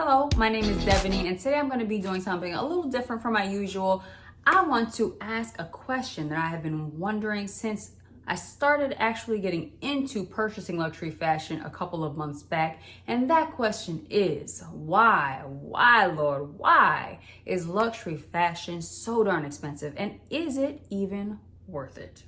Hello, my name is Devaney, and today I'm going to be doing something a little different from my usual. I want to ask a question that I have been wondering since I started actually getting into purchasing luxury fashion a couple of months back. And that question is, why, Lord, why is luxury fashion so darn expensive? And is it even worth it?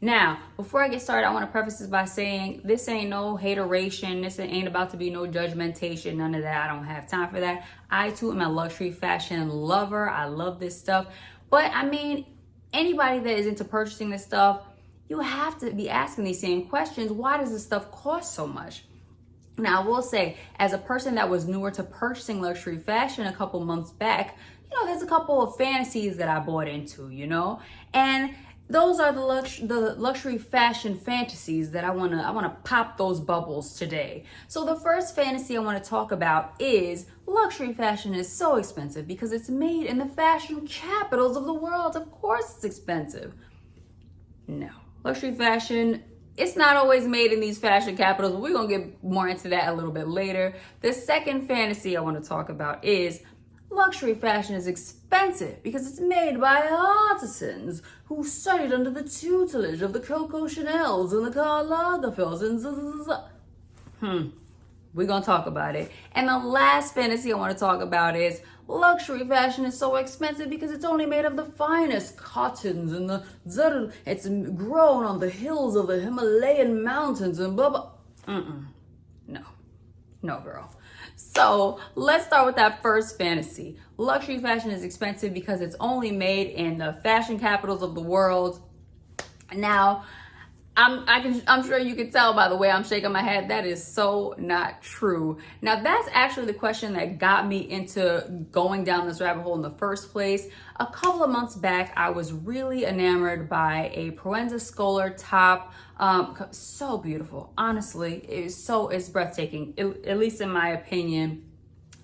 Now, before I get started, I want to preface this by saying this ain't no hateration. This ain't about to be no judgmentation. None of that. I don't have time for that. I too am a luxury fashion lover. I love this stuff. But I mean, anybody that is into purchasing this stuff, you have to be asking these same questions. Why does this stuff cost so much? Now, I will say, as a person that was newer to purchasing luxury fashion a couple months back, there's a couple of fantasies that I bought into, and those are the luxury fashion fantasies that I wanna pop those bubbles today. So the first fantasy I want to talk about is luxury fashion is so expensive because it's made in the fashion capitals of the world. Of course it's expensive. No, luxury fashion, it's not always made in these fashion capitals. We're gonna get more into that a little bit later. The second fantasy I want to talk about is luxury fashion is expensive because it's made by artisans who studied under the tutelage of the Coco Chanels and the Karl Lagerfelds and we're gonna talk about it. And the last fantasy I want to talk about is luxury fashion is so expensive because it's only made of the finest cottons and it's grown on the hills of the Himalayan mountains and blah blah. No, girl. So let's start with that first fantasy. Luxury fashion is expensive because it's only made in the fashion capitals of the world. Now, I'm sure you can tell by the way I'm shaking my head, that is so not true. Now, that's actually the question that got me into going down this rabbit hole in the first place. A couple of months back, I was really enamored by a Proenza Scholar top. So beautiful. Honestly, it's breathtaking, at least in my opinion.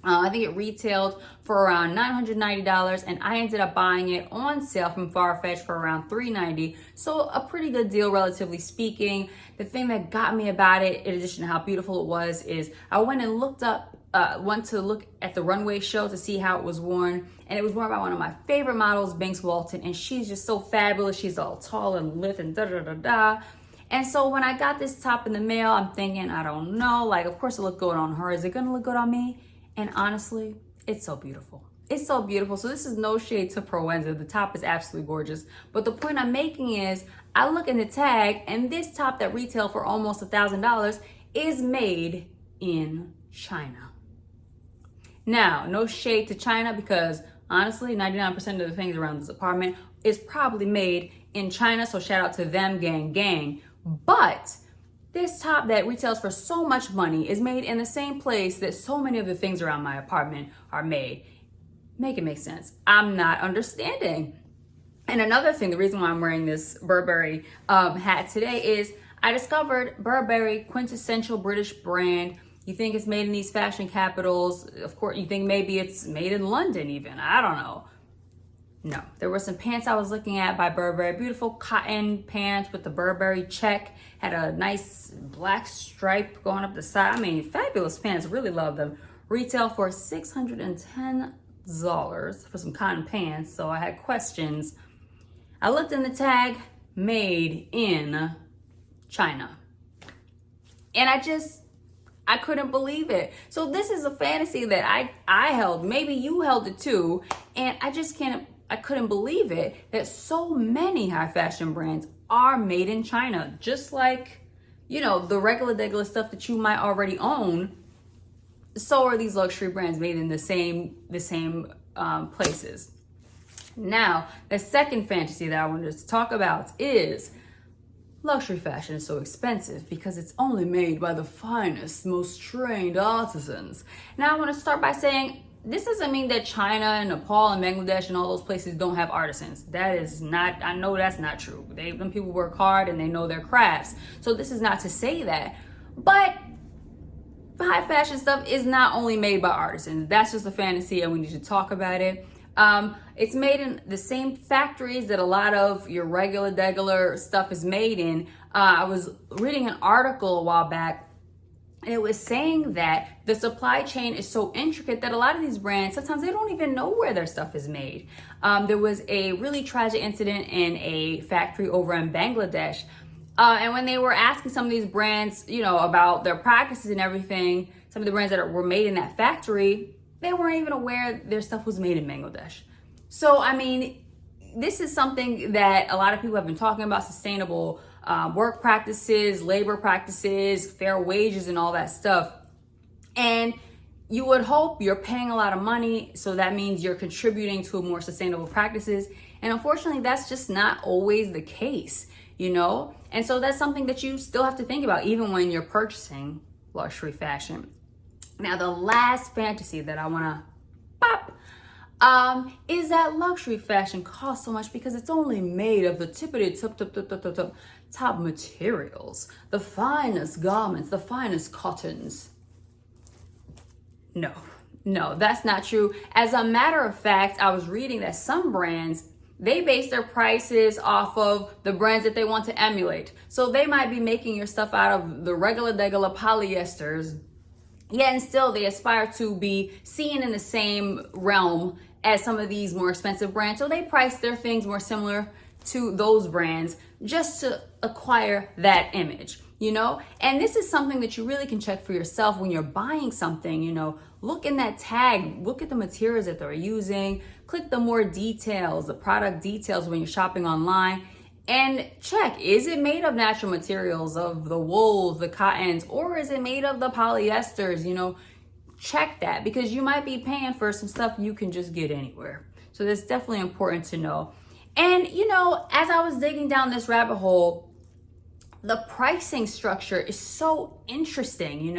I think it retailed for around $990, and I ended up buying it on sale from Farfetch for around $390. So a pretty good deal, relatively speaking. The thing that got me about it, in addition to how beautiful it was, is I went and went to look at the runway show to see how it was worn, and it was worn by one of my favorite models, Banks Walton, and she's just so fabulous. She's all tall and lithe and da-da-da-da. And so when I got this top in the mail, I'm thinking, I don't know, like, of course it looked good on her. Is it gonna look good on me? And honestly, it's so beautiful. It's so beautiful. So this is no shade to Proenza. The top is absolutely gorgeous. But the point I'm making is, I look in the tag, and this top that retailed for almost $1,000 is made in China. Now, no shade to China because honestly, 99% of the things around this apartment is probably made in China. So shout out to them, gang, gang. But this top that retails for so much money is made in the same place that so many of the things around my apartment are made. Make it make sense. I'm not understanding. And another thing, the reason why I'm wearing this Burberry hat today is I discovered Burberry, quintessential British brand. You think it's made in these fashion capitals. Of course, you think maybe it's made in London even. I don't know. No, there were some pants I was looking at by Burberry, beautiful cotton pants with the Burberry check, had a nice black stripe going up the side. I mean, fabulous pants, really love them. Retail for $610 for some cotton pants, so I had questions. I looked in the tag, made in China. And I couldn't believe it. So this is a fantasy that I held, maybe you held it too, and I couldn't believe it that so many high fashion brands are made in China. Just like, the regular stuff that you might already own. So are these luxury brands made in the same places. Now, the second fantasy that I wanted to talk about is luxury fashion is so expensive because it's only made by the finest, most trained artisans. Now, I want to start by saying, this doesn't mean that China and Nepal and Bangladesh and all those places don't have artisans. That is not, I know that's not true. Them people work hard and they know their crafts. So this is not to say that. But high fashion stuff is not only made by artisans. That's just a fantasy and we need to talk about it. It's made in the same factories that a lot of your regular stuff is made in. I was reading an article a while back And it was saying that the supply chain is so intricate that a lot of these brands, sometimes they don't even know where their stuff is made. There was a really tragic incident in a factory over in Bangladesh. And when they were asking some of these brands, about their practices and everything, some of the brands that were made in that factory, they weren't even aware their stuff was made in Bangladesh. So, this is something that a lot of people have been talking about: sustainable work practices, labor practices, fair wages, and all that stuff. And you would hope you're paying a lot of money, so that means you're contributing to more sustainable practices. And unfortunately, that's just not always the case, And so that's something that you still have to think about, even when you're purchasing luxury fashion. Now, the last fantasy that I want to pop is that luxury fashion costs so much because it's only made of the tippity top materials, the finest garments, the finest cottons. No, that's not true. As a matter of fact, I was reading that some brands, they base their prices off of the brands that they want to emulate. So they might be making your stuff out of the regular polyesters, yet and still they aspire to be seen in the same realm as some of these more expensive brands. So they price their things more similar to those brands just to acquire that image, And this is something that you really can check for yourself when you're buying something, Look in that tag, look at the materials that they're using, click the more details, the product details when you're shopping online, and check, is it made of natural materials, of the wools, the cottons, or is it made of the polyesters, Check that, because you might be paying for some stuff you can just get anywhere. So that's definitely important to know. And, as I was digging down this rabbit hole, the pricing structure is so interesting,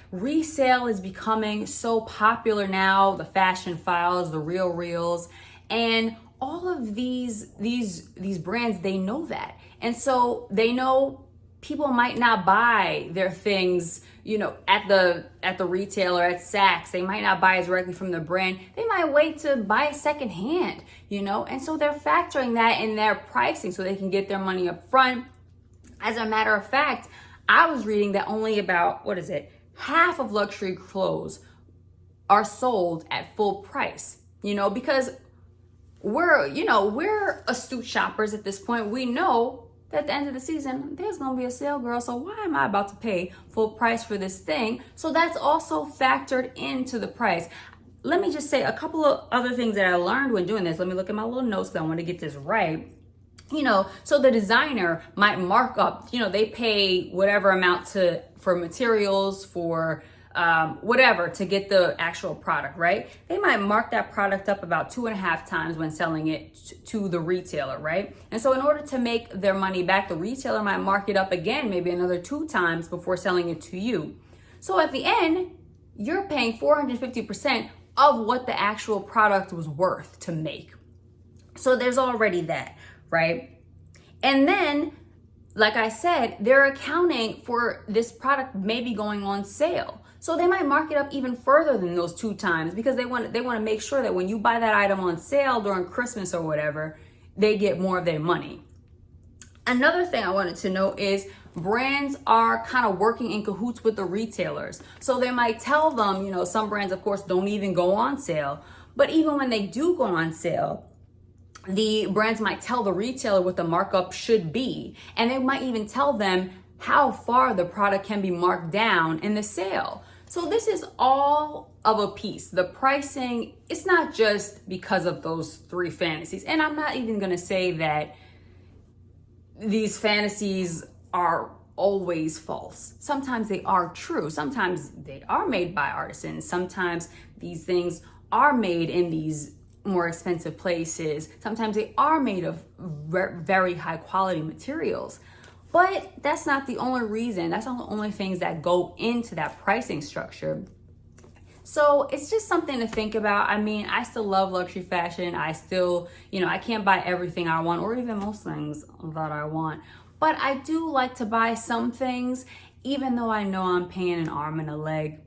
Resale is becoming so popular now, the fashion files, the reels, and all of these brands, they know that. And so they know people might not buy their things, at the retailer, at Saks. They might not buy it directly from the brand. They might wait to buy it secondhand, and so they're factoring that in their pricing so they can get their money up front. As a matter of fact, I was reading that only about, half of luxury clothes are sold at full price, because we're astute shoppers at this point. We know that at the end of the season, there's going to be a sale, girl. So why am I about to pay full price for this thing? So that's also factored into the price. Let me just say a couple of other things that I learned when doing this. Let me look at my little notes because I want to get this right. So the designer might mark up, they pay whatever amount for materials, for whatever, to get the actual product, right? They might mark that product up about 2.5 times when selling it to the retailer, right? And so in order to make their money back, the retailer might mark it up again, maybe another 2 times before selling it to you. So at the end, you're paying 450% of what the actual product was worth to make. So there's already that, right? And then, like I said, they're accounting for this product maybe going on sale. So they might mark it up even further than those 2 times because they want to make sure that when you buy that item on sale during Christmas or whatever, they get more of their money. Another thing I wanted to know is brands are kind of working in cahoots with the retailers. So they might tell them, some brands, of course, don't even go on sale. But even when they do go on sale, the brands might tell the retailer what the markup should be. And they might even tell them how far the product can be marked down in the sale. So this is all of a piece. The pricing, it's not just because of those 3 fantasies. And I'm not even going to say that these fantasies are always false. Sometimes they are true. Sometimes they are made by artisans. Sometimes these things are made in these more expensive places. Sometimes they are made of very high quality materials. But that's not the only reason. That's not the only things that go into that pricing structure. So it's just something to think about. I still love luxury fashion. I still, I can't buy everything I want or even most things that I want. But I do like to buy some things, even though I know I'm paying an arm and a leg.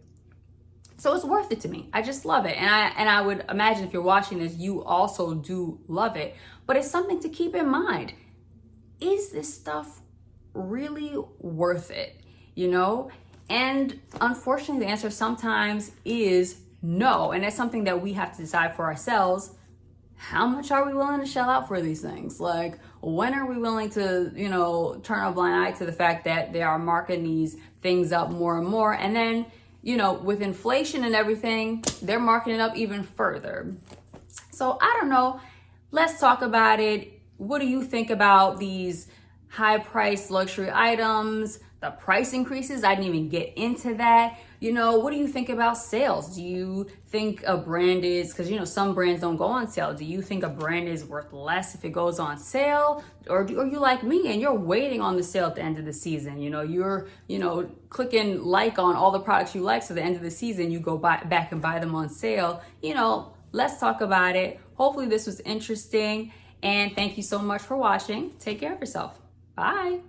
So it's worth it to me. I just love it. And I would imagine if you're watching this, you also do love it. But it's something to keep in mind. Is this stuff really worth it? And unfortunately, the answer sometimes is no. And that's something that we have to decide for ourselves. How much are we willing to shell out for these things? Like, when are we willing to, turn a blind eye to the fact that they are marking these things up more and more? And then, with inflation and everything, they're marking it up even further. So I don't know. Let's talk about it. What do you think about these high priced luxury items? The price increases, I didn't even get into that. What do you think about sales? Do you think a brand is, because some brands don't go on sale. Do you think a brand is worth less if it goes on sale? Or are you like me and you're waiting on the sale at the end of the season? You're, clicking like on all the products you like. So at the end of the season, you go back and buy them on sale. Let's talk about it. Hopefully this was interesting. And thank you so much for watching. Take care of yourself. Bye.